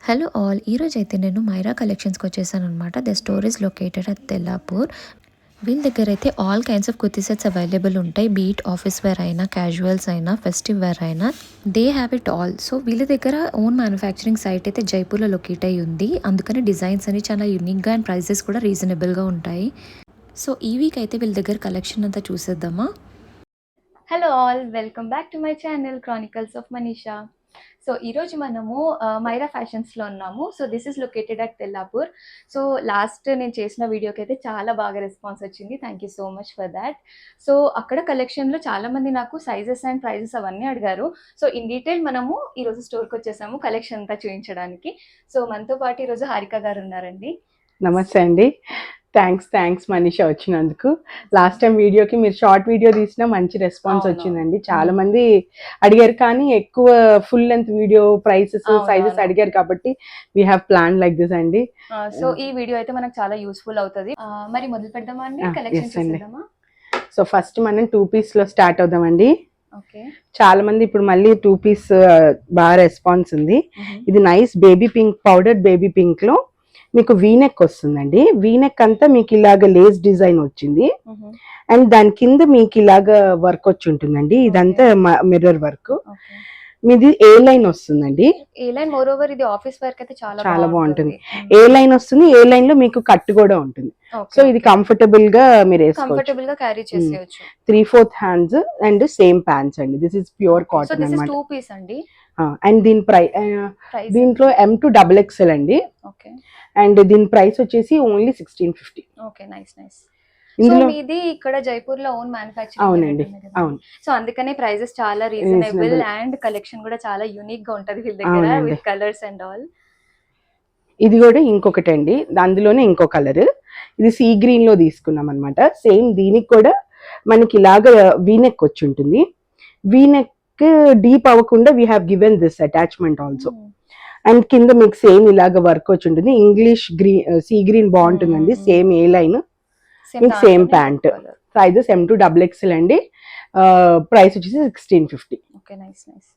Hello all, ఈరోజైతే నేను మైరా కలెక్షన్స్కి వచ్చేసాను అనమాట. The store is located at Tellapur. వీళ్ళ దగ్గర అయితే all kinds of kurti sets available ఉంటాయి. బీట్ ఆఫీస్ వేర్ అయినా, క్యాజువల్స్ అయినా, ఫెస్టివ్ వేర్ అయినా, they have it all. So వీళ్ళ దగ్గర ఓన్ మ్యానుఫ్యాక్చరింగ్ సైట్ అయితే జైపూర్లో లొకేట్ అయ్యి ఉంది. అందుకని డిజైన్స్ అని చాలా యూనిక్గా అండ్ ప్రైసెస్ కూడా రీజనబుల్గా ఉంటాయి. సో ఈ వీక్ అయితే వీళ్ళ దగ్గర కలెక్షన్ అంతా చూసేద్దామా. Hello all, welcome back to my channel Chronicles of Manisha. So ఈరోజు మనము మైరా ఫ్యాషన్స్లో ఉన్నాము. So this is located at Tellapur. So last నేను చేసిన వీడియోకి అయితే చాలా బాగా రెస్పాన్స్ వచ్చింది. Thank you so much for that. So అక్కడ కలెక్షన్లో చాలామంది నాకు సైజెస్ అండ్ ప్రైజెస్ అవన్నీ అడిగారు. సో ఇన్ డీటెయిల్ మనము ఈరోజు స్టోర్కి వచ్చేసాము కలెక్షన్ అంతా చూపించడానికి. సో మనతో పాటు ఈరోజు హారిక గారు ఉన్నారండి. నమస్తే అండి. థ్యాంక్స్ మనీషా వచ్చినందుకు. లాస్ట్ టైం వీడియోకి మీరు షార్ట్ వీడియో తీసినా మంచి రెస్పాన్స్ వచ్చిందండి. చాలా మంది అడిగారు, కానీ ఎక్కువ full length video prices sizes అడిగారు కాబట్టి we have plan like this అండి. సో ఈ వీడియో అయితే మనకు చాలా యూస్ఫుల్ అవుతుంది. మరి మొదలు పెడదామా అండి కలెక్షన్ చూసేద్దామా? సో ఫస్ట్ మనం 2 piece లో స్టార్ట్ అవుదామండి. ఓకే, చాలా మంది ఇప్పుడు మళ్ళీ 2 piece బాగా రెస్పాన్స్ ఉంది. ఇది nice baby pink, powder baby pink లో మీకు వీనెక్ వస్తుందండి. వీనెక్ అంతా మీకు ఇలాగ లేస్ డిజైన్ వచ్చింది అండ్ దాని కింద మీకు ఇలాగ వర్క్ వచ్చి ఉంటుందండి. ఇదంతా మిర్రర్ వర్క్. మీది ఏ లైన్ వస్తుందండి. ఏ లైన్ మోర్ ఓవర్ ఇది ఆఫీస్ వర్క్ అయితే చాలా బాగుంటుంది. ఏ లైన్ వస్తుంది, ఏ లైన్ లో మీకు కట్ కూడా ఉంటుంది. సో ఇది కంఫర్టబుల్ గా మీరు కంఫర్టబుల్ గా క్యారీ చేసేయొచ్చు. 3/4 హ్యాండ్స్ అండ్ సేమ్ ప్యాంట్స్ అండి. దిస్ ఇస్ ప్యూర్ కాటన్ అన్నమాట. 2 piece అండి. అండ్ దీని దీంట్లో M to XXL అండి. ఓకే, అండ్ దీని ప్రైస్ వచ్చేసి ఓన్లీ 1650. Okay, nice nice. ఇందులో మీది ఇక్కడ జైపూర్ లో ఓన్ మ్యానుఫ్యాక్చరింగ్. అవునండి, అవును. సో అందుకనే ప్రైజెస్ చాలా రీజనబుల్ అండ్ కలెక్షన్ కూడా చాలా యూనిక్ గా ఉంటది వీళ్ళ దగ్గర విత్ కలర్స్ అండ్ ఆల్. ఇది కూడా ఇంకొకటి అండి, అందులోనే ఇంకో కలర్. ఇది సీ గ్రీన్ లో తీసుకున్నాం అనమాట. సేమ్ దీనికి కూడా మనకి ఇలాగ వీనెక్ వచ్చి ఉంటుంది. వీనెక్ డీప్ అవ్వకుండా we have given this attachment also. And కింద మీకు సేమ్ ఇలాగ వర్క్ వచ్చి ఉంటుంది. ఇంగ్లీష్ గ్రీన్, సీ గ్రీన్ బాగుంటుందండి. సేమ్ ఏ లైన్, మీకు same pant. Sizes M to XXL అండి. ప్రైస్ వచ్చేసి 1650. Okay, nice nice.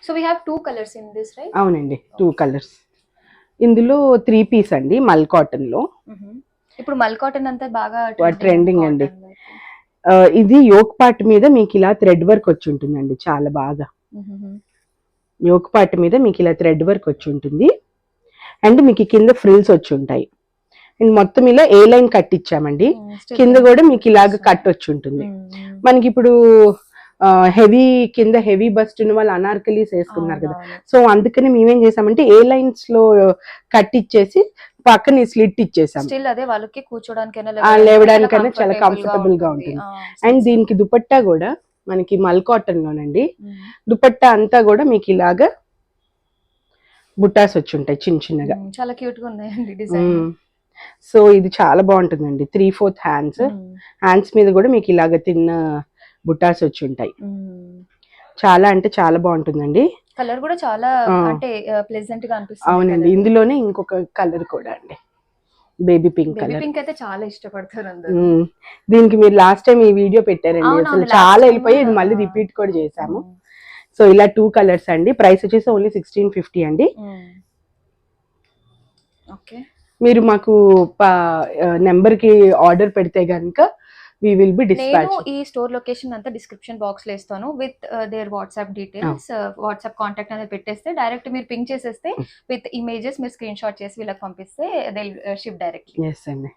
So we have 2 colours in this, right? అవునండి, 2 కలర్స్. ఇందులో 3 piece అండి, మల్ కాటన్ లో. ఇప్పుడు మల్ కాటన్ అంతా బాగా ట్రెండింగ్ అండి. ఇది యోక్ పార్ట్ మీద మీకు ఇలా థ్రెడ్ వర్క్ వచ్చి ఉంటుందండి. చాలా బాగా యోక్ పార్ట్ మీద మీకు ఇలా థ్రెడ్ వర్క్ వచ్చి ఉంటుంది. అండ్ మీకు కింద ఫ్రిల్స్ వచ్చి ఉంటాయి. అండ్ మొత్తం ఇలా ఏ లైన్ కట్ ఇచ్చామండి. కింద కూడా మీకు ఇలాగ కట్ వచ్చి ఉంటుంది. మనకి ఇప్పుడు హెవీ కింద హెవీ బస్ట్ ఉన్న వాళ్ళు అనార్కలీస్ వేసుకున్నారు కదా. సో అందుకని మేమేం చేసామంటే ఏ లైన్స్ లో కట్ ఇచ్చేసి పక్కన స్లిట్ ఇచ్చేసాం. అదే వాళ్ళకి కూర్చోడానికైనా లేవడానికైనా చాలా కంఫర్టబుల్ గా ఉంటుంది. అండ్ దీనికి దుపట్టా కూడా మనకి మల్ కాటన్ లోనండి. దుపట్టా అంతా కూడా మీకు ఇలాగా బుట్టాస్ వచ్చి ఉంటాయి చిన్న చిన్నగా. చాలా క్యూట్ గా ఉన్నాయండి డిజైన్. సో ఇది చాలా బాగుంటుందండి. 3/4 హ్యాండ్స్ మీద కూడా మీకు ఇలాగ తిన్న బుట్టాస్ వచ్చి ఉంటాయి. చాలా అంటే చాలా బాగుంటుందండి. కలర్ కూడా చాలా అంటే ప్లెజెంట్ గా అనిపిస్తుంది. అవునండి, ఇందులోనే ఇంకొక కలర్ కూడా అండి, బేబీ పింక్ కలర్. పింక్ అయితే చాలా ఇష్టపడతారు అందరూ. దీనికి మీరు లాస్ట్ టైం ఈ వీడియో పెట్టారండి, అసలు చాలా వెళ్ళిపోయి ఇది మళ్ళీ రిపీట్ కూడా చేసాము. సో ఇలా 2 కలర్స్ అండి. ప్రైస్ వచ్చేసి ఓన్లీ 1650 అండి. ఓకే, మీరు మాకు నెంబర్ కి ఆర్డర్ పెడితే గనుక we will be dispatched. నేను ఈ స్టోర్ లొకేషన్ అంతా డిస్క్రిప్షన్ బాక్స్ లో ఇస్తాను with their WhatsApp details. WhatsApp contact అనేది పెట్టేస్తే డైరెక్ట్ మీరు పింక్ చేసేస్తే విత్ ఇమేజెస్ మీరు స్క్రీన్ షాట్ చేసి వీళ్ళకి పంపిస్తే దే షిప్ డైరెక్ట్లీ. yes అండి.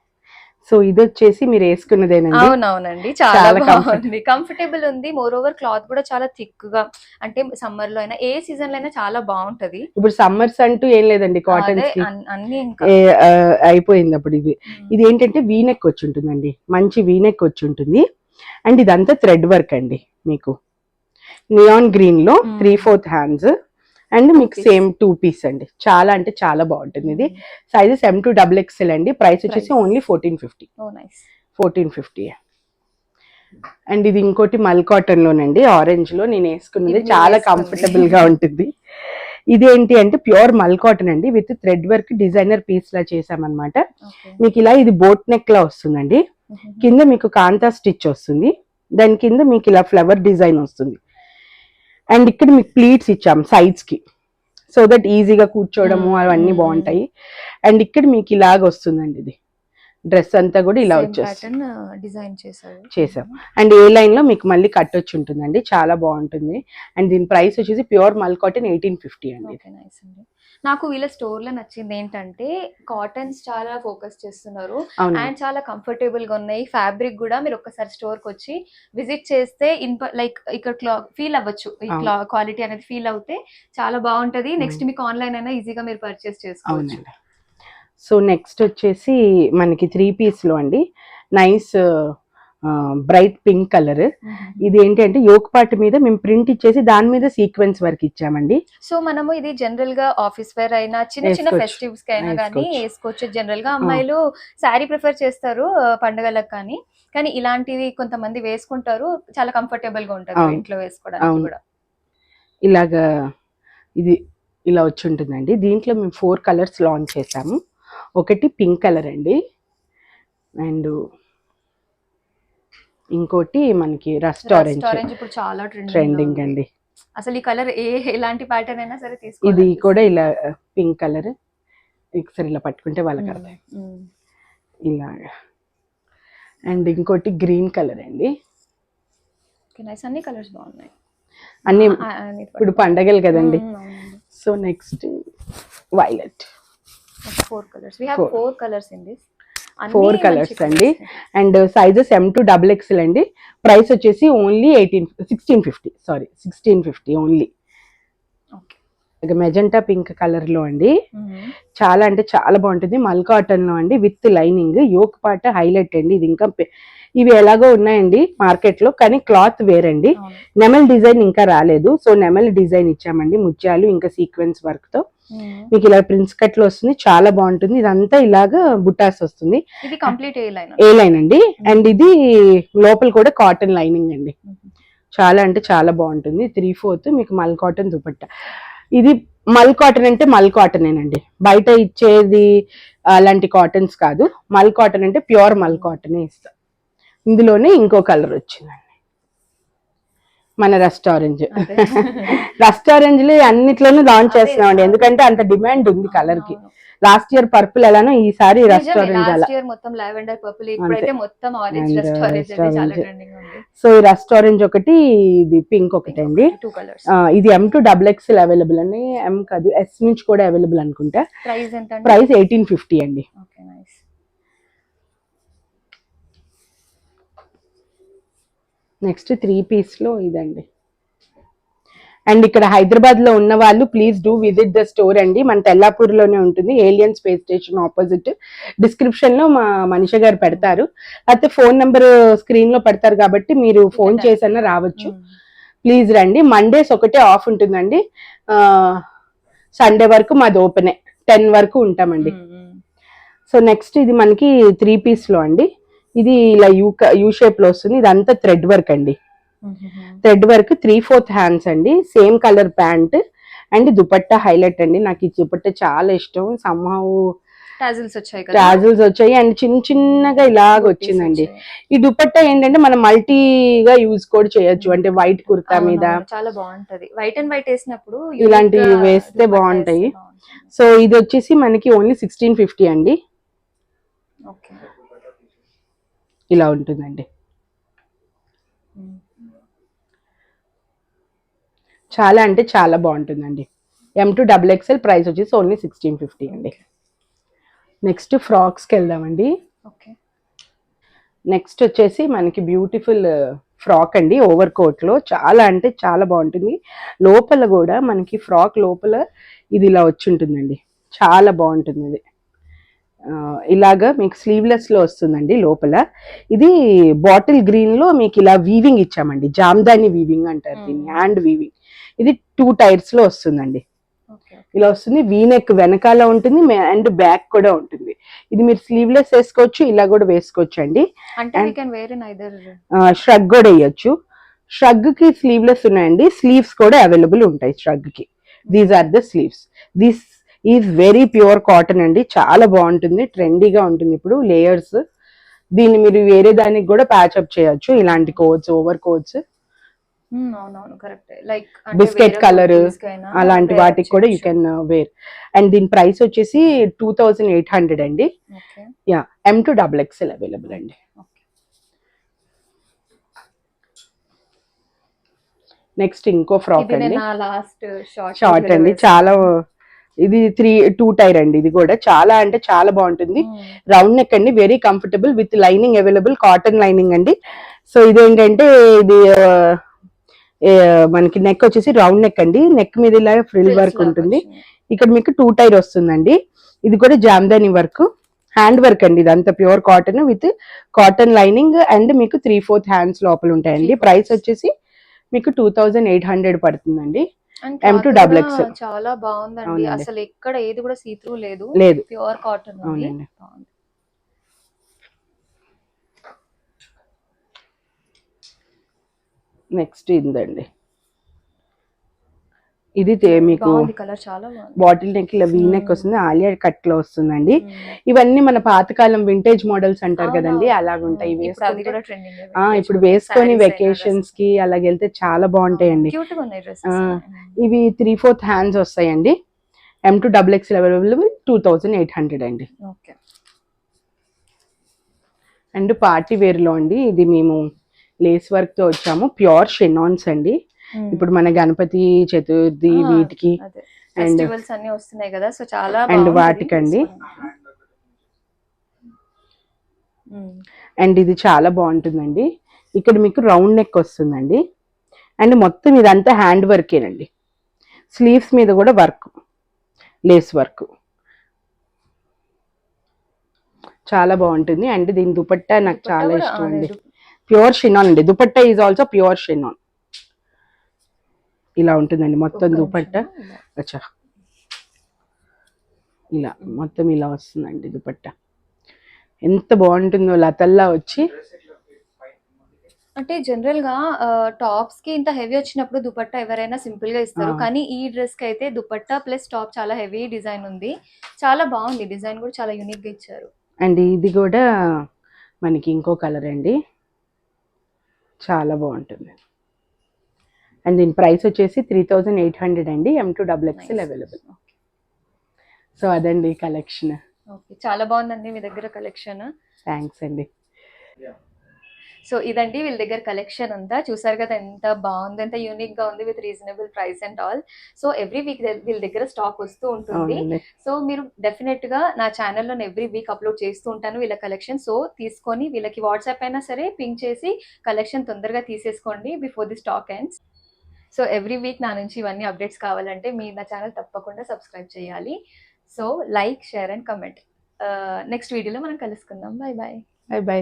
సో ఇది వచ్చేసి మీరు వేసుకున్నదేనండి. అవునవునండి, చాలా బాగుంది, కంఫర్టబుల్ ఉంది. మోర్ ఓవర్ క్లాత్ కూడా చాలా థిక్ గా, అంటే సమ్మర్ లో అయినా ఏ సీజన్ లో అయినా చాలా బాగుంటది. ఇప్పుడు సమ్మర్స్ అంటూ ఏం లేదండి, కాటన్ అన్ని అయిపోయింది అప్పుడు. ఇది ఏంటంటే వీనెక్ వచ్చి ఉంటుందండి, మంచి వీనెక్ వచ్చి ఉంటుంది. అండ్ ఇదంతా థ్రెడ్ వర్క్ అండి. మీకు నియాన్ గ్రీన్ లో 3/4 హ్యాండ్స్ అండ్ మీకు సేమ్ 2 piece అండి. చాలా అంటే చాలా బాగుంటుంది. ఇది సైజెస్ M to XXL అండి. ప్రైస్ వచ్చేసి ఓన్లీ 1450. 1450. అండ్ ఇది ఇంకోటి మల్ కాటన్ లోనండి, ఆరెంజ్ లో నేను వేసుకున్నది. చాలా కంఫర్టబుల్ గా ఉంటుంది. ఇదేంటి అంటే ప్యూర్ మల్ కాటన్ అండి, with thread work designer piece లా చేసామన్నమాట. మీకు ఇలా ఇది బోట్ నెక్ లా వస్తుందండి. కింద మీకు కాంతా స్టిచ్ వస్తుంది. దాని కింద మీకు ఇలా ఫ్లవర్ డిజైన్ వస్తుంది. అండ్ ఇక్కడ మీకు ప్లీట్స్ ఇచ్చాం సైడ్స్ కి. సో దట్ ఈజీగా కూర్చోవడము అవన్నీ బాగుంటాయి. అండ్ ఇక్కడ మీకు ఇలాగ వస్తుందండి, ఇది డ్రెస్ అంతా కూడా ఇలా వచ్చేస్తుంది, డిజైన్ చేసాం. అండ్ ఏ లైన్ లో మీకు మళ్ళీ కట్ వచ్చి ఉంటుందండి, చాలా బాగుంటుంది. అండ్ దీని ప్రైస్ వచ్చేసి ప్యూర్ మల్ కాటన్ 1850 అండి. నైస్ అండి. నాకు వీళ్ళ స్టోర్ లో నచ్చింది ఏంటంటే కాటన్స్ చాలా ఫోకస్ చేస్తున్నారు అండ్ చాలా కంఫర్టబుల్ గా ఉన్నాయి. ఫ్యాబ్రిక్ కూడా మీరు ఒక్కసారి స్టోర్ కి వచ్చి విజిట్ చేస్తే లైక్ ఇక్కడ ఫీల్ అవ్వచ్చు, ఈ క్వాలిటీ అనేది ఫీల్ అవుతే చాలా బాగుంటది. నెక్స్ట్ మీకు ఆన్లైన్ అయినా ఈజీగా మీరు పర్చేస్ చేసుకోవచ్చు. సో నెక్స్ట్ వచ్చేసి మనకి 3 పీస్ లో అండి, నైస్ బ్రైట్ పింక్ కలర్. ఇది ఏంటంటే యోక్ పార్ట్ మీద మేము ప్రింట్ ఇచ్చేసి దాని మీద సీక్వెన్స్ వర్క్ ఇచ్చామండి. సో మనము ఇది జనరల్ గా ఆఫీస్ వేర్ అయినా చిన్న చిన్న ఫెస్టివ్స్ కి అయినా కానీ వేసుకోవచ్చు. జనరల్ గా అమ్మాయిలు శారీ ప్రిఫర్ చేస్తారు పండుగలకు, కానీ ఇలాంటివి కొంతమంది వేసుకుంటారు, చాలా కంఫర్టబుల్ గా ఉంటుంది ఇంట్లో వేసుకోవడానికి కూడా. ఇలాగా ఇది ఇలా వచ్చి ఉంటుందండి. దీంట్లో మేము 4 కలర్స్ లాంచ్ చేసాము. ఒకటి పింక్ కలర్ అండి, అండ్ ఇంకోటి మనకి రస్ట్ ఆరెంజ్ ఇప్పుడు చాలా ట్రెండింగ్ అండి. అసలు ఈ కలర్ ఎలాంటి ప్యాటర్న్ అయినా సరే తీసుకో. ఇది కూడా ఇలా పింక్ కలర్, ఒకసారి ఇలా పట్టుకుంటే వాళ్ళకి అర్థం ఇలా. అండ్ ఇంకోటి గ్రీన్ కలర్ అండి. అన్ని కలర్స్ బాగున్నాయి, అన్ని ఇప్పుడు పండగలు కదండి. So next violet. 4 colours, we have 4 colours in this. 4 colours అండి. And sizes M to XXL అండి. ప్రైస్ వచ్చేసి only 1650 only. Magenta pink colour లో అండి, చాలా అంటే చాలా బాగుంటుంది. మల్ కాటన్ లో అండి, with lining. Yoke part highlight అండి. ఇది ఇంకా ఇవి ఎలాగో ఉన్నాయండి మార్కెట్ లో, కానీ క్లాత్ వేరండి. నెమల్ డిజైన్ ఇంకా రాలేదు, సో నెమల్ డిజైన్ ఇచ్చామండి, ముత్యాలు ఇంకా సీక్వెన్స్ వర్క్ తో. మీకు ఇలా ప్రిన్స్ కట్ లో వస్తుంది, చాలా బాగుంటుంది. ఇదంతా ఇలాగా బుట్టాస్ వస్తుంది, ఇది కంప్లీట్ ఏ లైన్ అండి. అండ్ ఇది లోపల కూడా కాటన్ లైనింగ్ అండి, చాలా అంటే చాలా బాగుంటుంది. 3/4 మీకు మల్ కాటన్ దుపట్టా. ఇది మల్ కాటన్ అంటే మల్ కాటనేనండి, బయట ఇచ్చేది అలాంటి కాటన్స్ కాదు. మల్ కాటన్ అంటే ప్యూర్ మల్ కాటనే ఇస్తాం. ఇందులోనే ఇంకో కలర్ వచ్చిందండి, మన రస్ట్ ఆరెంజ్. రస్ట్ ఆరెంజ్ లో అన్నిట్లోనూ లాంచ్ చేస్తున్నామండి, ఎందుకంటే అంత డిమాండ్ ఉంది కలర్ కి. లాస్ట్ ఇయర్ పర్పుల్ ఎలానో ఈసారి రస్ట్ ఆరెంజ్ అలా. సో ఈ రస్ట్ ఆరెంజ్ ఒకటి, ఇది పింక్ ఒకటి అండి. ఇది M to XXL అవైలబుల్ అండి, M కాదు S నుంచి కూడా అవైలబుల్ అనుకుంటా. ప్రైస్ 1850 అండి. నెక్స్ట్ 3 పీస్ లో ఇదండి. అండ్ ఇక్కడ హైదరాబాద్ లో ఉన్న వాళ్ళు please do visit the store అండి. మన తెల్లాపూర్ లోనే ఉంటుంది, alien space station opposite. Description లో మా మనిష గారు పెడతారు, అయితే ఫోన్ నెంబర్ స్క్రీన్ లో పెడతారు, కాబట్టి మీరు ఫోన్ చేసన్నా రావచ్చు. ప్లీజ్ రండి. మండేస్ ఒకటే ఆఫ్ ఉంటుందండి, సండే వరకు మాది ఓపెనే, 10 వరకు ఉంటామండి. సో నెక్స్ట్ ఇది మనకి 3 పీస్ లో అండి. ఇది ఇలా యూ షేప్ లో వస్తుంది, ఇదంతా థ్రెడ్ వర్క్ అండి. థ్రెడ్ వర్క్ 3/4 హ్యాండ్స్ అండి, same colour pant and dupatta highlight అండి. నాకు ఈ దుపట్టా చాలా ఇష్టం. సమ్హౌ టాజిల్స్ వచ్చాయి అండ్ చిన్న చిన్నగా ఇలాగ వచ్చిందండి. ఈ దుపట్టా ఏంటంటే మనం మల్టీగా యూజ్ కూడా చేయొచ్చు, అంటే వైట్ కుర్తా మీద చాలా బాగుంటది. వైట్ అండ్ వైట్ వేసినప్పుడు ఇలాంటివి వేస్తే బాగుంటాయి. సో ఇది వచ్చేసి మనకి ఓన్లీ 1650 అండి. ఇలా ఉంటుందండి, చాలా అంటే చాలా బాగుంటుందండి. M to XXL ప్రైస్ వచ్చేసి ఓన్లీ 1650 అండి. నెక్స్ట్ ఫ్రాక్స్కి వెళ్దామండి. నెక్స్ట్ వచ్చేసి మనకి బ్యూటిఫుల్ ఫ్రాక్ అండి, ఓవర్ కోట్ లో, చాలా అంటే చాలా బాగుంటుంది. లోపల కూడా మనకి ఫ్రాక్ లోపల ఇది ఇలా వచ్చి ఉంటుందండి, చాలా బాగుంటుంది. ఇది ఇలాగా మీకు స్లీవ్లెస్ లో వస్తుందండి. లోపల ఇది బాటిల్ గ్రీన్ లో మీకు ఇలా వీవింగ్ ఇచ్చామండి, జామ్దాని వీవింగ్ అంటారు దీన్ని, హ్యాండ్ వీవింగ్. ఇది 2 టైర్స్ లో వస్తుందండి, ఇలా వస్తుంది. వీనెక్ వెనకాల ఉంటుంది అండ్ బ్యాక్ కూడా ఉంటుంది. ఇది మీరు స్లీవ్లెస్ వేసుకోవచ్చు, ఇలా కూడా వేసుకోవచ్చు అండి. ష్రగ్ కూడా వేయచ్చు. ష్రగ్ కి స్లీవ్లెస్ ఉన్నాయండి, స్లీవ్స్ కూడా అవైలబుల్ ఉంటాయి ష్రగ్ కి. These are the sleeves. This is very pure cotton అండి, చాలా బాగుంటుంది, ట్రెండీగా ఉంటుంది ఇప్పుడు. లేయర్స్, దీన్ని మీరు వేరే దానికి కూడా ప్యాచ్ అప్ చేయొచ్చు, ఇలాంటి కోట్స్, ఓవర్ కోట్స్ అవునవును కరెక్ట్. లైక్ బిస్కెట్ కలర్ అలాంటి వాటికి కూడా యూ కెన్ వేర్. అండ్ దీని ప్రైస్ వచ్చేసి 2800 అండి. ఓకే. యా, M2XXL అవైలబుల్ అండి. నెక్స్ట్ ఇంకో ఫ్రాక్ ఇది అండి, నేను లాస్ట్ షార్ట్ అండి, చాలా ఇది 2 టైర్ అండి. ఇది కూడా చాలా అంటే చాలా బాగుంటుంది. రౌండ్ నెక్ అండి, very comfortable with lining available, cotton lining అండి. సో ఇదేంటంటే ఇది మనకి నెక్ వచ్చేసి రౌండ్ నెక్ అండి, నెక్ మీద ఇలా ఫ్రిల్ వర్క్ ఉంటుంది. ఇక్కడ మీకు 2 టైర్ వస్తుందండి. ఇది కూడా జామ్దాని వర్క్, హ్యాండ్ వర్క్ అండి. ఇదంతా pure cotton with cotton lining and మీకు 3/4 హ్యాండ్స్ లోపల ఉంటాయండి. ప్రైస్ వచ్చేసి మీకు 2800 పడుతుందండి. M2XXL చాలా బాగుందండి. అసలు ఎక్కడ ఏది కూడా సీ త్రూ లేదు, ప్యూర్ కాటన్ ఉంది. నెక్స్ట్ ఇదండి, ఇది మీకు కలర్ చాలా బాగుంది. బాటిల్ నెక్ ఇలా వీ నెక్ వస్తుంది, ఆలియా కట్ లో వస్తుందండి. ఇవన్నీ మన పాతకాలం వింటేజ్ మోడల్స్ అంటారు కదండి, అలాగుంటాయి. ఇప్పుడు వేసుకొని వెకేషన్స్ కి అలాగ వెళ్తే చాలా బాగుంటాయండి. ఇవి 3/4 హ్యాండ్స్ వస్తాయండి. M2XXL అవైలబుల్ 2800 అండి. అండ్ పార్టీ వేర్ లో అండి, ఇది మేము లేస్ వర్క్ తో వచ్చాము, ప్యూర్ షెనాన్స్ అండి. ఇప్పుడు మన గణపతి చతుర్థి వీటికి ఫెస్టివల్స్ అన్ని వస్తున్నాయి కదా, సో చాలా అండ్ వాటికండి. అండ్ ఇది చాలా బాగుంటుందండి. ఇక్కడ మీకు రౌండ్ నెక్ వస్తుందండి, అండ్ మొత్తం ఇదంతా హ్యాండ్ వర్కేనండి. స్లీవ్స్ మీద కూడా వర్క్, లేస్ వర్క్ చాలా బాగుంటుంది. అండ్ దీని దుపట్టా నాకు చాలా ఇష్టం అండి, ప్యూర్ షినాన్ అండి. Dupatta is also pure షినాన్. ఇలా ఉంటుందండి మొత్తం దుపట్టా. అచ్చా, ఇలా మొత్తం ఇలా వస్తుందండి దుపట్టా. ఎంత బాగుంటుందో లతల్లా వచ్చి. అంటే జనరల్ గా టాప్స్ కి ఇంత హెవీ వచ్చినప్పుడు దుపట్టా ఎవరైనా సింపుల్ గా ఇస్తారు, కానీ ఈ డ్రెస్ కి అయితే దుపట్టా ప్లస్ టాప్ చాలా హెవీ డిజైన్ ఉంది. చాలా బాగుంది, డిజైన్ కూడా చాలా యూనిక్ గా ఇచ్చారు. అండ్ ఇది కూడా మనకి ఇంకో కలర్ అండి, చాలా బాగుంటుంది. అండ్ దీని ప్రైస్ వచ్చేసి 3800 అండి. M2XXL available. సో అదండి కలెక్షన్. చాలా బాగుందండి మీ దగ్గర కలెక్షన్. థ్యాంక్స్ అండి. సో ఇదండి వీళ్ళ దగ్గర కలెక్షన్ అంతా. చూసారు కదా ఎంత బాగుంది, ఎంత యూనిక్ గా ఉంది, with reasonable price and all. So every week వీళ్ళ దగ్గర స్టాక్ వస్తూ ఉంటుంది. సో మీరు డెఫినెట్ గా నా ఛానల్లో ఎవ్రీ వీక్ అప్లోడ్ చేస్తూ ఉంటాను వీళ్ళ కలెక్షన్. సో తీసుకొని వీళ్ళకి వాట్సాప్ అయినా సరే పింక్ చేసి కలెక్షన్ తొందరగా తీసేసుకోండి before the stock ends. So every week నా నుంచి ఇవన్నీ అప్డేట్స్ కావాలంటే మీరు నా ఛానల్ తప్పకుండా సబ్స్క్రైబ్ చేయాలి. So like, share and comment. Next వీడియోలో మనం కలుసుకుందాం. Bye bye. Bye bye.